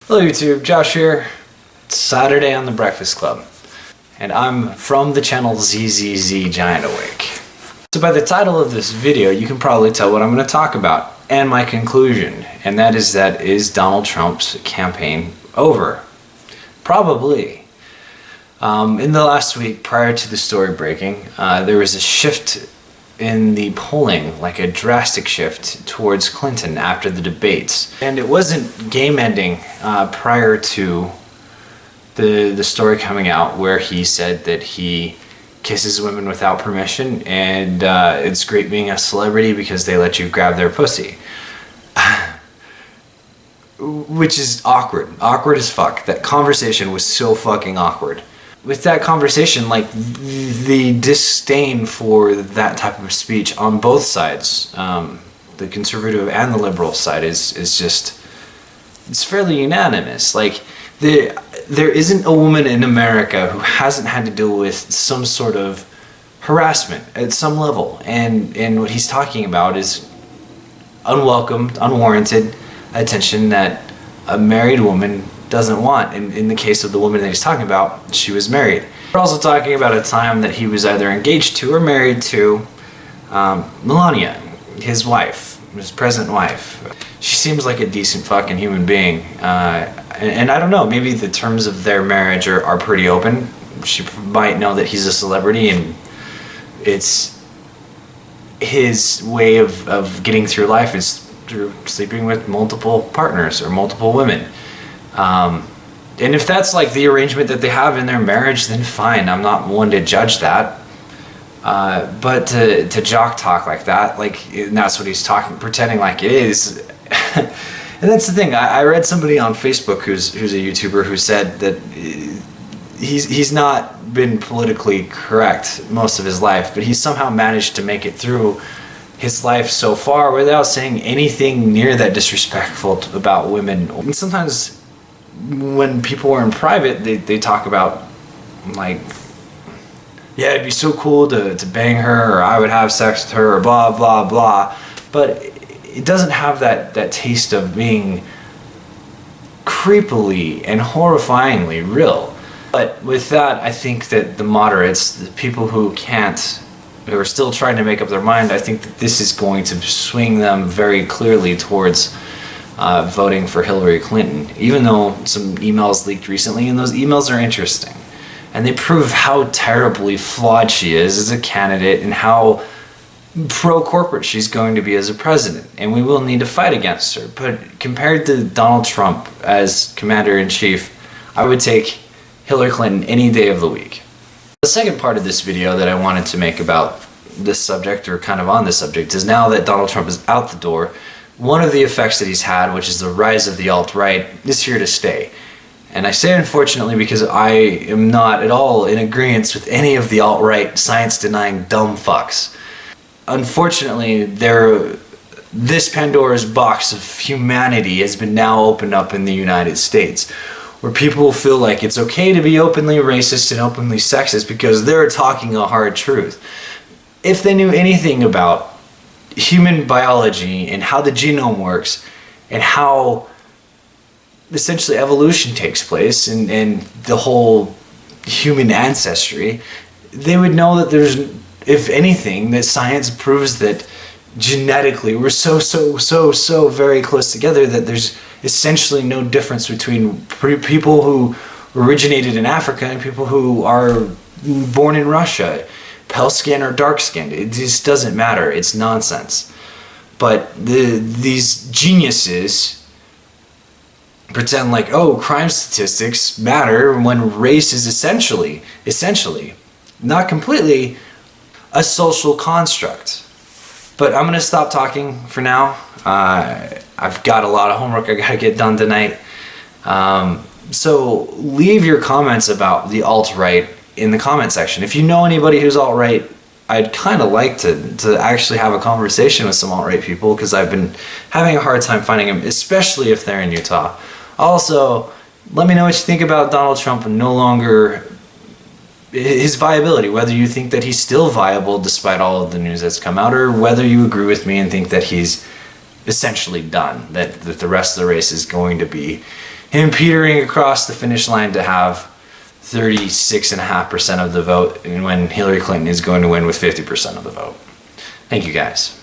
Hello YouTube, Josh here. It's Saturday on the Breakfast Club, and I'm from the channel ZZZ Giant Awake. So by the title of this video, you can probably tell what I'm going to talk about, and my conclusion, and that is Donald Trump's campaign over? Probably. In the last week, prior to the story breaking, there was a shift in the polling, like a drastic shift towards Clinton after the debates. And it wasn't game ending prior to the story coming out where he said that he kisses women without permission and it's great being a celebrity because they let you grab their pussy. Which is awkward as fuck. That conversation was so fucking awkward. With that conversation, like, the disdain for that type of speech on both sides, the conservative and the liberal side, is just, it's fairly unanimous. Like, there isn't a woman in America who hasn't had to deal with some sort of harassment at some level, and what he's talking about is unwelcomed, unwarranted attention that a married woman doesn't want. In the case of the woman that he's talking about, she was married. We're also talking about a time that he was either engaged to or married to Melania, his wife, his present wife. She seems like a decent fucking human being. And I don't know, maybe the terms of their marriage are pretty open. She might know that he's a celebrity and it's his way of getting through life is through sleeping with multiple partners or multiple women. And if that's like the arrangement that they have in their marriage, then fine. I'm not one to judge that. But to jock talk like that, like, and that's what he's pretending like it is. And that's the thing. I read somebody on Facebook who's a YouTuber who said that he's not been politically correct most of his life, but he's somehow managed to make it through his life so far without saying anything near that disrespectful about women. And sometimes when people are in private, they talk about, like, yeah, it'd be so cool to bang her, or I would have sex with her, or blah blah blah, but it doesn't have that taste of being creepily and horrifyingly real. But with that, I think that the moderates, the people who are still trying to make up their mind, I think that this is going to swing them very clearly towards voting for Hillary Clinton, even though some emails leaked recently, and those emails are interesting. And they prove how terribly flawed she is as a candidate and how pro-corporate she's going to be as a president. And we will need to fight against her. But compared to Donald Trump as commander-in-chief, I would take Hillary Clinton any day of the week. The second part of this video that I wanted to make about this subject, or kind of on this subject, is now that Donald Trump is out the door, one of the effects that he's had, which is the rise of the alt-right, is here to stay. And I say unfortunately because I am not at all in agreement with any of the alt-right science-denying dumb fucks. Unfortunately, this Pandora's box of humanity has been now opened up in the United States, where people feel like it's okay to be openly racist and openly sexist because they're talking a hard truth. If they knew anything about human biology and how the genome works and how essentially evolution takes place and the whole human ancestry, they would know that there's, if anything, that science proves that genetically we're so very close together that there's essentially no difference between people who originated in Africa and people who are born in Russia, pale skin or dark skinned. It just doesn't matter. It's nonsense. But these geniuses pretend like, oh, crime statistics matter when race is essentially, not completely, a social construct. But I'm going to stop talking for now. I've got a lot of homework I got to get done tonight. So leave your comments about the alt-right in the comment section. If you know anybody who's alt-right, I'd kind of like to actually have a conversation with some alt-right people, because I've been having a hard time finding them, especially if they're in Utah. Also, let me know what you think about Donald Trump no longer, his viability, whether you think that he's still viable despite all of the news that's come out, or whether you agree with me and think that he's essentially done, that the rest of the race is going to be him petering across the finish line to have 36.5% of the vote, and when Hillary Clinton is going to win with 50% of the vote. Thank you guys.